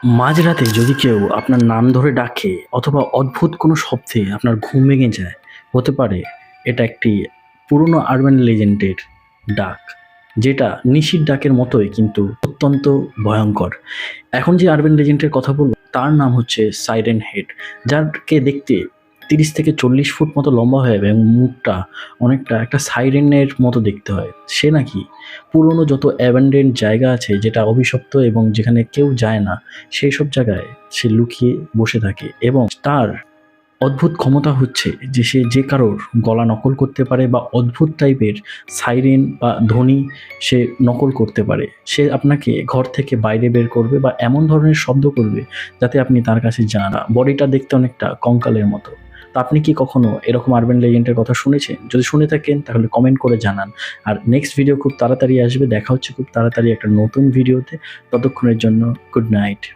মাঝরাতে যদি কেউ আপনার নাম ধরে ডাকে অথবা অদ্ভুত কোনো শব্দে আপনার ঘুম ভেঙে যায়, হতে পারে এটা একটি পুরনো আরবান লেজেন্ডের ডাক, যেটা নিশির ডাকের মতোই কিন্তু অত্যন্ত ভয়ঙ্কর। এখন যে আরবান লেজেন্ডের কথা বলবো তার নাম হচ্ছে সাইরেন হেড, যাকে দেখতে 30 থেকে 40 ফুট মতো লম্বা হয়ে যাবে এবং মুখটা অনেকটা একটা সাইরেনের মতো দেখতে হয়। সে নাকি পুরনো যত অ্যাবান্ডেন্ড জায়গা আছে যেটা অভিশপ্ত এবং যেখানে কেউ যায় না, সেই সব জায়গায় সে লুকিয়ে বসে থাকে এবং তার অদ্ভুত ক্ষমতা হচ্ছে যে সে যে কারোর গলা নকল করতে পারে বা অদ্ভুত টাইপের সাইরেন বা ধ্বনি সে নকল করতে পারে। সে আপনাকে ঘর থেকে বাইরে বের করবে বা এমন ধরনের শব্দ করবে যাতে আপনি তার কাছে যান না। বডিটা দেখতে অনেকটা কঙ্কালের মতো। তো আপনি কি কখনো এরকম আরবান লেজেন্ডের কথা শুনেছেন? যদি শুনে থাকেন তাহলে কমেন্ট করে জানান। আর নেক্সট ভিডিও খুব তাড়াতাড়ি আসবে। দেখা হচ্ছে খুব তাড়াতাড়ি একটা নতুন ভিডিওতে। ততক্ষণের জন্য গুড নাইট।